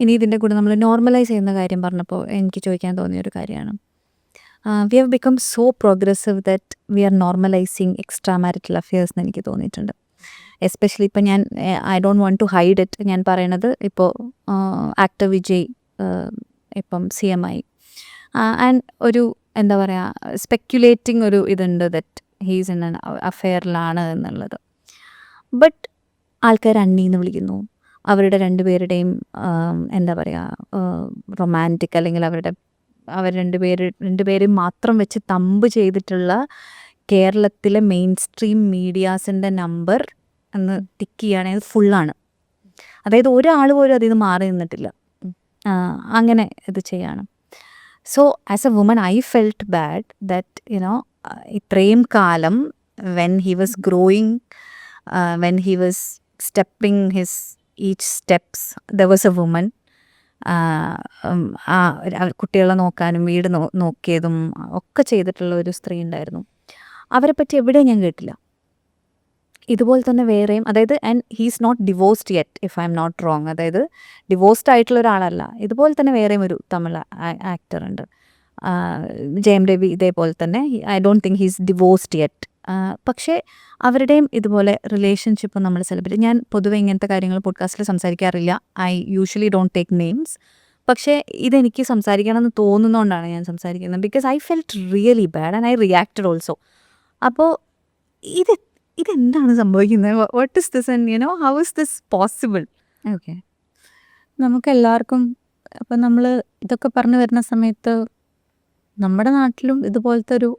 ഇനി ഇതിൻ്റെ കൂടെ നമ്മൾ നോർമലൈസ് ചെയ്യുന്ന കാര്യം പറഞ്ഞപ്പോൾ എനിക്ക് ചോദിക്കാൻ തോന്നിയൊരു കാര്യമാണ്. We have become so progressive that we are normalising extra marital affairs എന്ന് എനിക്ക് തോന്നിയിട്ടുണ്ട്. എസ്പെഷ്യലി ഇപ്പം ഞാൻ I don't want to hide it. ഞാൻ പറയണത് ഇപ്പോൾ ആക്ടർ വിജയ് ഇപ്പം CM ആയി ആൻഡ് ഒരു എന്താ പറയുക സ്പെക്യുലേറ്റിംഗ് ഒരു ഇതുണ്ട് ദറ്റ് ഹീസ് ഇൻ അഫെയറിലാണ് എന്നുള്ളത്. ബട്ട് ആൾക്കാർ അണ്ണീന്ന് വിളിക്കുന്നു. അവരുടെ രണ്ടുപേരുടെയും എന്താ പറയുക റൊമാൻറ്റിക് അല്ലെങ്കിൽ അവർ രണ്ടുപേരും മാത്രം വെച്ച് തമ്പ് ചെയ്തിട്ടുള്ള കേരളത്തിലെ മെയിൻ സ്ട്രീം മീഡിയാസിൻ്റെ നമ്പർ എന്ന് ടിക്ക് ചെയ്യുകയാണെങ്കിൽ ഫുള്ളാണ്. അതായത് ഒരാൾ പോലും അതിൽ നിന്ന് മാറി നിന്നിട്ടില്ല. അങ്ങനെ ഇത് ചെയ്യാണ്. So as a woman I felt bad that ഇത്രയും കാലം when he was growing, when he was stepping his each steps there was a woman. കുട്ടികളെ നോക്കാനും വീട് നോക്കിയതും ഒക്കെ ചെയ്തിട്ടുള്ള ഒരു സ്ത്രീ ഉണ്ടായിരുന്നു. അവരെ പറ്റി എവിടെയും ഞാൻ കേട്ടില്ല. ഇതുപോലെ തന്നെ വേറെയും, അതായത് and he's not divorced yet if I'm not wrong. അതായത് ഡിവോഴ്സ്ഡ് ആയിട്ടുള്ള ഒരാളല്ല. ഇതുപോലെ തന്നെ വേറെയും ഒരു തമിഴ് ആക്ടർ ഉണ്ട്, ജയം രവി. ഇതേപോലെ തന്നെ I don't think he's divorced yet. പക്ഷേ അവരുടെയും ഇതുപോലെ റിലേഷൻഷിപ്പ് നമ്മൾ സെലിബ്രേറ്റ്. ഞാൻ പൊതുവെ ഇങ്ങനത്തെ കാര്യങ്ങൾ പോഡ്കാസ്റ്റിൽ സംസാരിക്കാറില്ല. I usually don't take names. പക്ഷേ ഇതെനിക്ക് സംസാരിക്കണമെന്ന് തോന്നുന്നതുകൊണ്ടാണ് ഞാൻ സംസാരിക്കുന്നത്. Because I felt really bad and I reacted also. അപ്പോൾ ഇതെന്താണ് സംഭവിക്കുന്നത്? What is this and how is this possible? Okay, നമുക്കെല്ലാവർക്കും അപ്പം നമ്മൾ ഇതൊക്കെ പറഞ്ഞു വരുന്ന സമയത്ത് നമ്മുടെ നാട്ടിലും ഇതുപോലത്തെ ഒരു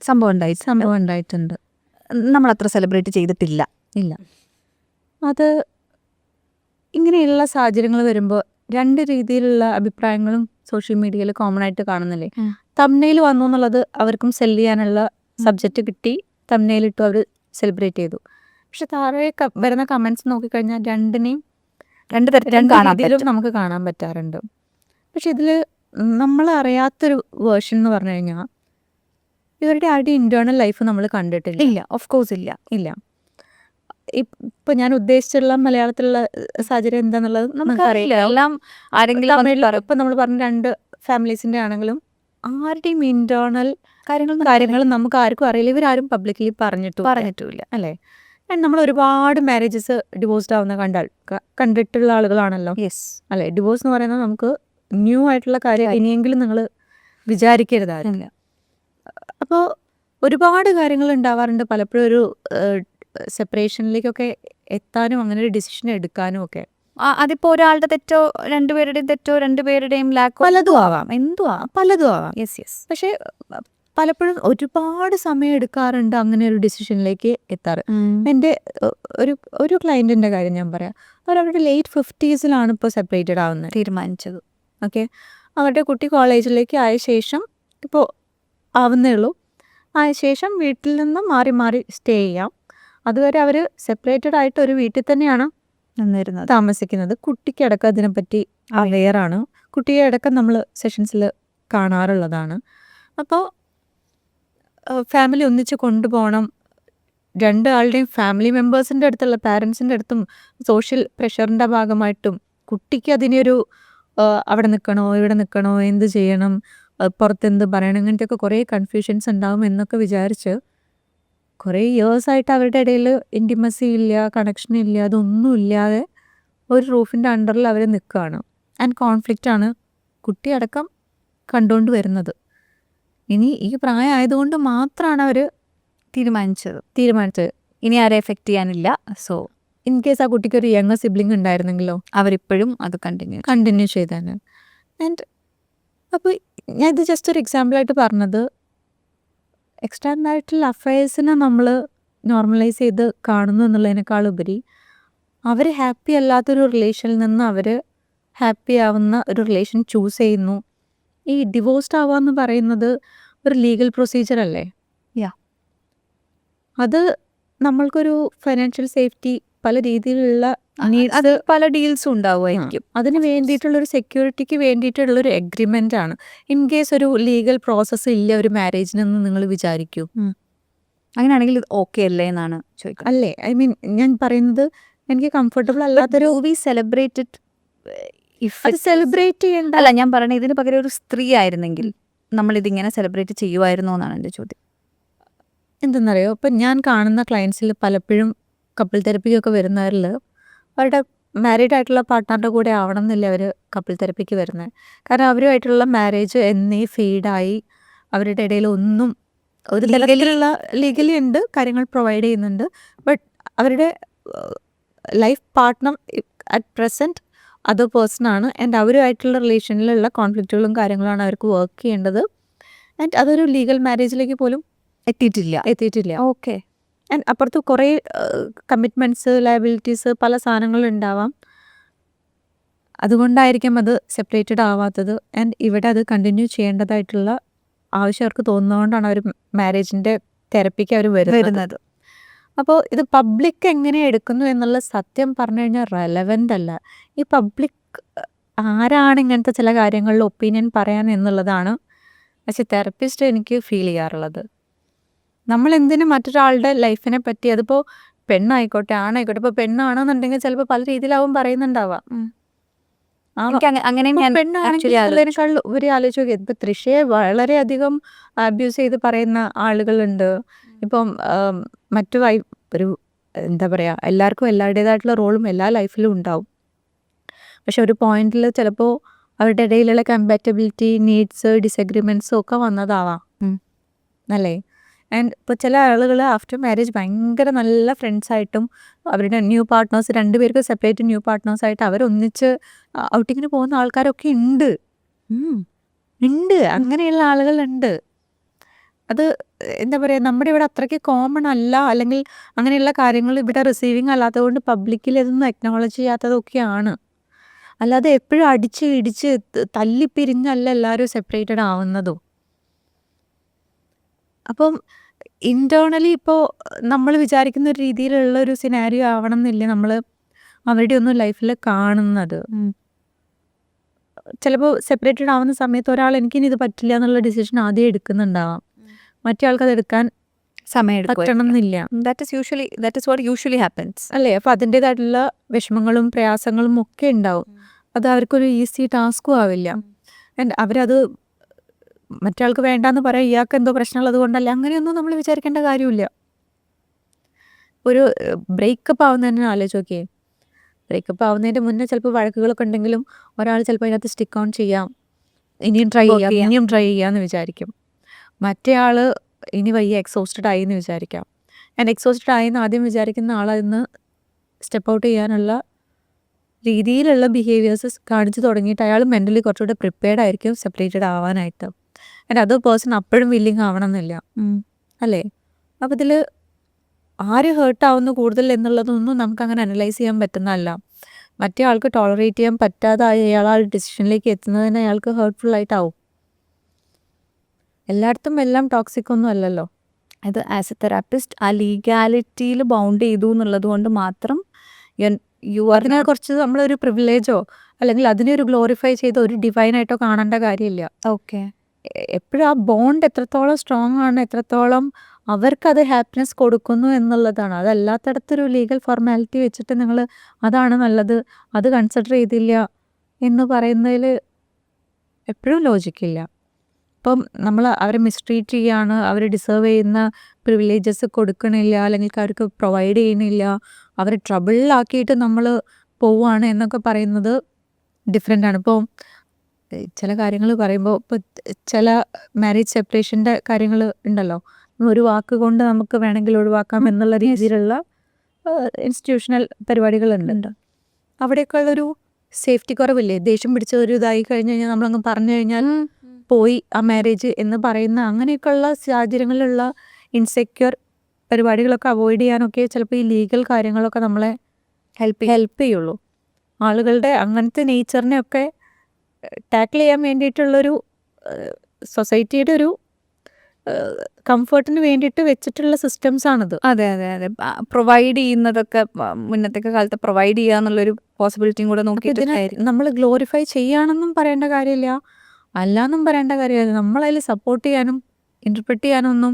സംഭവം ഉണ്ടായിട്ടുണ്ട്. നമ്മളത്ര സെലിബ്രേറ്റ് ചെയ്തിട്ടില്ല. ഇല്ല. അത് ഇങ്ങനെയുള്ള സാഹചര്യങ്ങൾ വരുമ്പോൾ രണ്ട് രീതിയിലുള്ള അഭിപ്രായങ്ങളും സോഷ്യൽ മീഡിയയിൽ കോമൺ ആയിട്ട് കാണുന്നില്ലേ? തംബ്നെയിൽ വന്നു എന്നുള്ളത് അവർക്കും സെല് ചെയ്യാനുള്ള സബ്ജക്റ്റ് കിട്ടി, തംബ്നെയിലിട്ടു, അവർ സെലിബ്രേറ്റ് ചെയ്തു. പക്ഷെ താഴെ വരുന്ന കമൻസ് നോക്കിക്കഴിഞ്ഞാൽ രണ്ട് രീതിയിലും നമുക്ക് കാണാൻ പറ്റാറുണ്ട്. പക്ഷെ ഇതിൽ നമ്മൾ അറിയാത്തൊരു വേർഷൻ എന്ന് പറഞ്ഞു കഴിഞ്ഞാൽ ഇവരുടെ ആരുടെ ഇന്റേണൽ ലൈഫ് നമ്മൾ കണ്ടിട്ടില്ല. ഇല്ല, ഓഫ് കോഴ്സ് ഇല്ല. ഇപ്പൊ ഞാൻ ഉദ്ദേശിച്ചുള്ള മലയാളത്തിലുള്ള സാഹചര്യം എന്താന്നുള്ളത് നമുക്കറിയില്ല. എല്ലാം ആരെങ്കിലും ഇപ്പൊ നമ്മൾ പറഞ്ഞ രണ്ട് ഫാമിലീസിന്റെ ആണെങ്കിലും ആരുടെയും ഇന്റേണൽ കാര്യങ്ങൾ നമുക്ക് ആർക്കും അറിയില്ല. ഇവരാരും പബ്ലിക്കലി പറഞ്ഞിട്ടില്ല അല്ലേ? നമ്മൾ ഒരുപാട് മാരേജസ് ഡിവോഴ്സ്ഡ് ആവുന്ന കണ്ടിട്ടുള്ള ആളുകളാണല്ലോ. യെസ് അല്ലേ? ഡിവോഴ്സ് എന്ന് പറയുന്നത് നമുക്ക് ന്യൂ ആയിട്ടുള്ള കാര്യം ഇനിയെങ്കിലും നിങ്ങൾ വിചാരിക്കരുതായിരുന്നു. അപ്പോൾ ഒരുപാട് കാര്യങ്ങൾ ഉണ്ടാവാറുണ്ട്. പലപ്പോഴും ഒരു സെപ്പറേഷനിലേക്കൊക്കെ എത്താനും അങ്ങനെ ഒരു ഡിസിഷൻ എടുക്കാനും ഒക്കെ അതിപ്പോ ഒരാളുടെ തെറ്റോ രണ്ടുപേരുടെയും തെറ്റോ രണ്ടുപേരുടെയും ലാക്കോ പലതും ആവാം. പലതും ആവാം. യെസ്. പക്ഷെ പലപ്പോഴും ഒരുപാട് സമയം എടുക്കാറുണ്ട് അങ്ങനെ ഒരു ഡിസിഷനിലേക്ക് എത്താറ്. എൻ്റെ ഒരു ക്ലയൻറ്റിൻ്റെ കാര്യം ഞാൻ പറയാം. അവരവരുടെ ലേറ്റ് 50s ഇപ്പോൾ സെപ്പറേറ്റഡ് ആവുന്നത് തീരുമാനിച്ചത്. ഓക്കെ, അവരുടെ കുട്ടി കോളേജിലേക്ക് ആയ ശേഷം, ഇപ്പോൾ ആവുന്നേ ഉള്ളൂ, ആയ ശേഷം വീട്ടിൽ നിന്ന് മാറി മാറി സ്റ്റേ ചെയ്യാം. അതുവരെ അവർ സെപ്പറേറ്റഡ് ആയിട്ട് ഒരു വീട്ടിൽ തന്നെയാണ് താമസിക്കുന്നത്. കുട്ടിക്കടക്കം അതിനെപ്പറ്റി അവെയറാണ്. കുട്ടിയെ അടക്കം നമ്മൾ സെഷൻസിൽ കാണാറുള്ളതാണ്. അപ്പോൾ ഫാമിലി ഒന്നിച്ച് കൊണ്ടുപോകണം. രണ്ടാളുടെയും ഫാമിലി മെമ്പേഴ്സിൻ്റെ അടുത്തുള്ള പാരൻസിൻ്റെ അടുത്തും സോഷ്യൽ പ്രഷറിൻ്റെ ഭാഗമായിട്ടും കുട്ടിക്ക് അതിനൊരു അവിടെ നിൽക്കണോ ഇവിടെ നിൽക്കണോ എന്ത് ചെയ്യണം പുറത്തെന്ത് പറയണം ഇങ്ങനത്തെയൊക്കെ കുറേ കൺഫ്യൂഷൻസ് ഉണ്ടാവും എന്നൊക്കെ വിചാരിച്ച് കുറേ ഇയേഴ്സായിട്ട് അവരുടെ ഇടയിൽ ഇൻറ്റിമസി ഇല്ല, കണക്ഷൻ ഇല്ല, അതൊന്നും ഇല്ലാതെ ഒരു റൂഫിൻ്റെ അണ്ടറിൽ അവർ നിൽക്കുകയാണ്. ആൻഡ് കോൺഫ്ലിക്റ്റാണ് കുട്ടി അടക്കം കണ്ടുകൊണ്ട് വരുന്നത്. ഇനി ഈ പ്രായമായതുകൊണ്ട് മാത്രമാണ് അവർ തീരുമാനിച്ചത് ഇനി ആരെ എഫക്റ്റ് ചെയ്യാനില്ല. സോ ഇൻ കേസ് ആ കുട്ടിക്ക് ഒരു യങ്ങർ സിബ്ലിംഗ് ഉണ്ടായിരുന്നെങ്കിലോ അവരിപ്പോഴും അത് കണ്ടിന്യൂ ചെയ്താണ്. ആൻഡ് അപ്പോൾ ഞാൻ ഇത് ജസ്റ്റ് ഒരു എക്സാമ്പിളായിട്ട് പറഞ്ഞത്, എക്സ്ട്രാ മാരിറ്റൽ അഫയേഴ്സിനെ നമ്മൾ നോർമലൈസ് ചെയ്ത് കാണുന്നു എന്നുള്ളതിനേക്കാളുപരി അവർ ഹാപ്പി അല്ലാത്തൊരു റിലേഷനിൽ നിന്ന് അവർ ഹാപ്പി ആവുന്ന ഒരു റിലേഷൻ ചൂസ് ചെയ്യുന്നു. ഈ ഡിവോഴ്സ്ഡ് ആവുക എന്ന് പറയുന്നത് ഒരു ലീഗൽ പ്രൊസീജിയർ അല്ലേ? അത് നമ്മൾക്കൊരു ഫൈനാൻഷ്യൽ സേഫ്റ്റി, പല രീതിയിലുള്ള അത് പല ഡീൽസും ഉണ്ടാവുമായിരിക്കും. അതിന് വേണ്ടിയിട്ടുള്ളൊരു സെക്യൂരിറ്റിക്ക് വേണ്ടിയിട്ടുള്ളൊരു എഗ്രിമെൻ്റ് ആണ്. ഇൻ കേസ് ഒരു ലീഗൽ പ്രോസസ്സ് ഇല്ല ഒരു മാരേജിനെന്ന് നിങ്ങൾ വിചാരിക്കൂ. അങ്ങനെയാണെങ്കിൽ ഇത് ഓക്കെ അല്ലേ എന്നാണ് ചോദിക്കുന്നത്. അല്ലേ? ഐ മീൻ ഞാൻ പറയുന്നത് എനിക്ക് കംഫർട്ടബിൾ അല്ലാത്തൊരു വി സെലിബ്രേറ്റഡ് ഇഫ് അത് സെലിബ്രേറ്റ് ചെയ്യേണ്ട അല്ല, ഞാൻ പറയണ ഇതിന് പകരം ഒരു സ്ത്രീ ആയിരുന്നെങ്കിൽ നമ്മളിതിങ്ങനെ സെലിബ്രേറ്റ് ചെയ്യുമായിരുന്നോ എന്നാണ് എൻ്റെ ചോദ്യം. എന്തെന്നറിയോ, ഇപ്പം ഞാൻ കാണുന്ന ക്ലയൻസിൽ പലപ്പോഴും കപ്പിൾ തെറപ്പിക്കൊക്കെ വരുന്നവരിൽ അവരുടെ മാരീഡ് ആയിട്ടുള്ള പാർട്ട്ണറിൻ്റെ കൂടെ ആവണം എന്നില്ല അവർ കപ്പിൾ തെറപ്പിക്ക് വരുന്നത്. കാരണം അവരുമായിട്ടുള്ള മാരേജ് എന്നീ ഫീഡായി അവരുടെ ഇടയിൽ ഒന്നും ഒരു തരത്തിലുള്ള ലീഗലി ഉണ്ട്, കാര്യങ്ങൾ പ്രൊവൈഡ് ചെയ്യുന്നുണ്ട്. ബട്ട് അവരുടെ life partner at present other person ആണ്. ആൻഡ് അവരുമായിട്ടുള്ള റിലേഷനിലുള്ള കോൺഫ്ലിക്റ്റുകളും കാര്യങ്ങളാണ് അവർക്ക് വർക്ക് ചെയ്യേണ്ടത്. ആൻഡ് അതൊരു ലീഗൽ മാരേജിലേക്ക് പോലും എത്തിയിട്ടില്ല. ഓക്കെ. ആൻഡ് അപ്പുറത്ത് കുറേ കമ്മിറ്റ്മെൻറ്റ്സ്, ലയബിലിറ്റീസ്, പല സാധനങ്ങളും ഉണ്ടാവാം. അതുകൊണ്ടായിരിക്കും അത് സെപ്പറേറ്റഡ് ആവാത്തത്. ആൻഡ് ഇവിടെ അത് കണ്ടിന്യൂ ചെയ്യേണ്ടതായിട്ടുള്ള ആവശ്യം അവർക്ക് തോന്നുന്നതുകൊണ്ടാണ് അവർ മാരേജിൻ്റെ തെറപ്പിക്ക് അവർ വരുന്നത്. അപ്പോൾ ഇത് പബ്ലിക് എങ്ങനെ എടുക്കുന്നു എന്നുള്ള സത്യം പറഞ്ഞു കഴിഞ്ഞാൽ റെലവൻ്റ് അല്ല. ഈ പബ്ലിക് ആരാണ് ഇങ്ങനത്തെ ചില കാര്യങ്ങളിൽ ഒപ്പീനിയൻ പറയാൻ എന്നുള്ളതാണ് ആസ് എ തെറപ്പിസ്റ്റ് എനിക്ക് ഫീൽ ചെയ്യാറുള്ളത്. നമ്മൾ എന്തിനും മറ്റൊരാളുടെ ലൈഫിനെ പറ്റി, അതിപ്പോൾ പെണ്ണായിക്കോട്ടെ ആണായിക്കോട്ടെ, ഇപ്പോൾ പെണ്ണാണെന്നുണ്ടെങ്കിൽ ചിലപ്പോൾ പല രീതിയിലാവും പറയുന്നുണ്ടാവാം. അങ്ങനെയും ഞാൻ പെണ്ണാണെങ്കിലതിനേക്കാൾ ഉപരി ആലോചിച്ച് നോക്കി, ഇപ്പം തൃഷയെ വളരെയധികം അബ്യൂസ് ചെയ്ത് പറയുന്ന ആളുകളുണ്ട്. ഇപ്പം മറ്റു ഒരു എന്താ പറയുക, എല്ലാവർക്കും എല്ലാവരുടേതായിട്ടുള്ള റോളും എല്ലാ ലൈഫിലും ഉണ്ടാവും. പക്ഷെ ഒരു പോയിന്റിൽ ചിലപ്പോൾ അവരുടെ ഇടയിലുള്ള കമ്പാറ്റബിലിറ്റി, നീഡ്സ്, ഡിസഗ്രിമെൻറ്റ്സും ഒക്കെ വന്നതാവാം അല്ലേ. ആൻഡ് ഇപ്പോൾ ചില ആളുകൾ ആഫ്റ്റർ മാരേജ് ഭയങ്കര നല്ല ഫ്രണ്ട്സായിട്ടും അവരുടെ ന്യൂ പാർട്ട്നേഴ്സ്, രണ്ടുപേർക്ക് സെപ്പറേറ്റ് ന്യൂ പാർട്ട്നേഴ്സായിട്ട് അവരൊന്നിച്ച് ഔട്ടിങ്ങിന് പോകുന്ന ആൾക്കാരൊക്കെ ഉണ്ട്. അങ്ങനെയുള്ള ആളുകളുണ്ട്. അത് എന്താ പറയുക, നമ്മുടെ ഇവിടെ അത്രയ്ക്ക് കോമൺ അല്ല, അല്ലെങ്കിൽ അങ്ങനെയുള്ള കാര്യങ്ങൾ ഇവിടെ റിസീവിങ് അല്ലാത്തത് കൊണ്ട് പബ്ലിക്കിൽ ഇതൊന്നും അക്നോളജ് ചെയ്യാത്തതൊക്കെയാണ്. അല്ലാതെ എപ്പോഴും അടിച്ച് ഇടിച്ച് തല്ലിപ്പിരിഞ്ഞല്ല എല്ലാവരും സെപ്പറേറ്റഡ് ആവുന്നതും. അപ്പം ഇൻറ്റേർണലി ഇപ്പോൾ നമ്മൾ വിചാരിക്കുന്ന ഒരു രീതിയിലുള്ള ഒരു സിനാരിയോ ആവണം എന്നില്ല നമ്മൾ അവരുടെ ഒന്നും ലൈഫിൽ കാണുന്നത്. ചിലപ്പോൾ സെപ്പറേറ്റഡ് ആവുന്ന സമയത്ത് ഒരാൾ എനിക്കിനി ഇത് പറ്റില്ല എന്നുള്ള ഡിസിഷൻ ആദ്യം എടുക്കുന്നുണ്ടാവാം, മറ്റേ ആൾക്ക് അത് എടുക്കാൻ സമയം പറ്റണം എന്നില്ല. That is what usually happens അല്ലേ. അപ്പോൾ അതിൻ്റേതായിട്ടുള്ള വിഷമങ്ങളും പ്രയാസങ്ങളും ഒക്കെ ഉണ്ടാവും. അത് അവർക്കൊരു ഈസി ടാസ്കും ആവില്ല. ആൻഡ് അവരത് മറ്റേ വേണ്ടാന്ന് പറയാം, ഇയാൾക്ക് എന്തോ പ്രശ്നമുള്ളത് കൊണ്ടല്ല, അങ്ങനെയൊന്നും നമ്മൾ വിചാരിക്കേണ്ട കാര്യമില്ല. ഒരു ബ്രേക്കപ്പ് ആവുന്നതന്നെ ആലോചിച്ച് നോക്കിയേ. ബ്രേക്കപ്പ് ആവുന്നതിൻ്റെ മുന്നേ ചിലപ്പോൾ വഴക്കുകളൊക്കെ ഉണ്ടെങ്കിലും ഒരാൾ ചിലപ്പോൾ അതിനകത്ത് സ്റ്റിക്ക് ഓൺ ചെയ്യാം, ഇനിയും ട്രൈ ചെയ്യാമെന്ന് വിചാരിക്കും. മറ്റേ ആൾ ഇനി വയ്യ, എക്സോസ്റ്റഡ് ആയി എന്ന് വിചാരിക്കാം. ആൻഡ് എക്സോസ്റ്റഡ് ആയെന്ന് ആദ്യം വിചാരിക്കുന്ന ആളതിന്ന് സ്റ്റെപ്പ് ഔട്ട് ചെയ്യാനുള്ള രീതിയിലുള്ള ബിഹേവിയേഴ്സ് കാണിച്ചു തുടങ്ങിയിട്ട് അയാൾ മെൻ്റലി കുറച്ചുകൂടെ പ്രിപ്പയർഡ് ആയിരിക്കും സെപ്പറേറ്റഡ് ആവാനായിട്ട്. ആൻഡ് അത് പേഴ്സൺ അപ്പോഴും വില്ലിങ് ആവണം എന്നില്ല അല്ലേ. അപ്പോൾ ഇതിൽ ആര് ഹേർട്ടാവുന്നു കൂടുതൽ എന്നുള്ളതൊന്നും നമുക്കങ്ങനെ അനലൈസ് ചെയ്യാൻ പറ്റുന്നതല്ല. മറ്റേ ആൾക്ക് ടോളറേറ്റ് ചെയ്യാൻ പറ്റാതായി അയാൾ ആ ഡിസിഷനിലേക്ക് എത്തുന്നതിന് അയാൾക്ക് ഹേർട്ട്ഫുള്ളായിട്ടാവും. എല്ലായിടത്തും എല്ലാം ടോക്സിക് ഒന്നും അല്ലല്ലോ. അത് ആസ് എ തെറാപ്പിസ്റ്റ് ആ ലീഗാലിറ്റിയിൽ ബൗണ്ട് ചെയ്തു എന്നുള്ളത് കൊണ്ട് മാത്രം അതിനെ കുറച്ച് നമ്മളൊരു പ്രിവിലേജോ അല്ലെങ്കിൽ അതിനെ ഒരു ഗ്ലോറിഫൈ ചെയ്ത ഒരു ഡിവൈനായിട്ടോ കാണേണ്ട കാര്യമില്ല. ഓക്കെ. എപ്പോഴും ആ ബോണ്ട് എത്രത്തോളം സ്ട്രോങ് ആണ്, എത്രത്തോളം അവർക്കത് ഹാപ്പിനെസ് കൊടുക്കുന്നു എന്നുള്ളതാണ്. അതല്ലാത്തടത്തൊരു ലീഗൽ ഫോർമാലിറ്റി വെച്ചിട്ട് നിങ്ങൾ അതാണ് നല്ലത്, അത് കൺസിഡർ ചെയ്തില്ല എന്ന് പറയുന്നതിൽ എപ്പോഴും ലോജിക്കില്ല. ഇപ്പം നമ്മൾ അവരെ മിസ്ട്രീറ്റ് ചെയ്യുകയാണ്, അവർ ഡിസേർവ് ചെയ്യുന്ന പ്രിവിലേജസ് കൊടുക്കണില്ല, അല്ലെങ്കിൽ അവർക്ക് പ്രൊവൈഡ് ചെയ്യുന്നില്ല, അവരെ ട്രബിളിലാക്കിയിട്ട് നമ്മൾ പോവുകയാണ് എന്നൊക്കെ പറയുന്നത് ഡിഫറെൻ്റ് ആണ്. ഇപ്പോൾ ചില കാര്യങ്ങൾ പറയുമ്പോൾ ഇപ്പോൾ ചില മാരേജ് സെപ്പറേഷൻ്റെ കാര്യങ്ങൾ ഉണ്ടല്ലോ, ഒരു വാക്ക് കൊണ്ട് നമുക്ക് വേണമെങ്കിൽ ഒഴിവാക്കാം എന്നുള്ള രീതിയിലുള്ള ഇൻസ്റ്റിറ്റ്യൂഷണൽ പരിപാടികളുണ്ട്. അവിടെയൊക്കെ ഉള്ളൊരു സേഫ്റ്റി കുറവില്ലേ. ദേഷ്യം പിടിച്ച ഒരു ഇതായി കഴിഞ്ഞ് കഴിഞ്ഞാൽ നമ്മളങ്ങ് പറഞ്ഞു കഴിഞ്ഞാൽ പോയി ആ മാരേജ് എന്ന് പറയുന്ന അങ്ങനെയൊക്കെയുള്ള സാഹചര്യങ്ങളിലുള്ള ഇൻസെക്യൂർ പരിപാടികളൊക്കെ അവോയ്ഡ് ചെയ്യാനൊക്കെ ചിലപ്പോൾ ഈ ലീഗൽ കാര്യങ്ങളൊക്കെ നമ്മളെ ഹെൽപ്പ് ചെയ്യുള്ളൂ. ആളുകളുടെ അങ്ങനത്തെ നേച്ചറിനെയൊക്കെ ടാക്കിൾ ചെയ്യാൻ വേണ്ടിയിട്ടുള്ളൊരു സൊസൈറ്റിയുടെ ഒരു കംഫർട്ടിന് വേണ്ടിയിട്ട് വെച്ചിട്ടുള്ള സിസ്റ്റംസ് ആണിത്. അതെ അതെ അതെ. പ്രൊവൈഡ് ചെയ്യുന്നതൊക്കെ മുന്നത്തെ കാലത്ത് പ്രൊവൈഡ് ചെയ്യുക എന്നുള്ളൊരു പോസിബിലിറ്റിയും കൂടെ നോക്കിയിട്ട് നമ്മൾ ഗ്ലോറിഫൈ ചെയ്യാണെന്നും പറയേണ്ട കാര്യമില്ല, അല്ലാന്നും പറയേണ്ട കാര്യമില്ല. നമ്മളതിൽ സപ്പോർട്ട് ചെയ്യാനും ഇൻ്റർപ്രറ്റ് ചെയ്യാനൊന്നും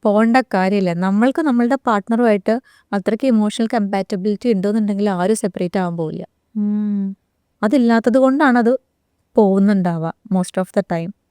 പോകേണ്ട കാര്യമില്ല. നമ്മൾക്ക് നമ്മളുടെ പാർട്ട്ണറുമായിട്ട് അത്രയ്ക്ക് ഇമോഷണൽ കമ്പാറ്റബിലിറ്റി ഉണ്ടെന്നുണ്ടെങ്കിൽ ആരും സെപ്പറേറ്റ് ആകാൻ പോവില്ല. അതില്ലാത്തത് കൊണ്ടാണത് പോകുന്നുണ്ടാവുക മോസ്റ്റ് ഓഫ് ദ ടൈം.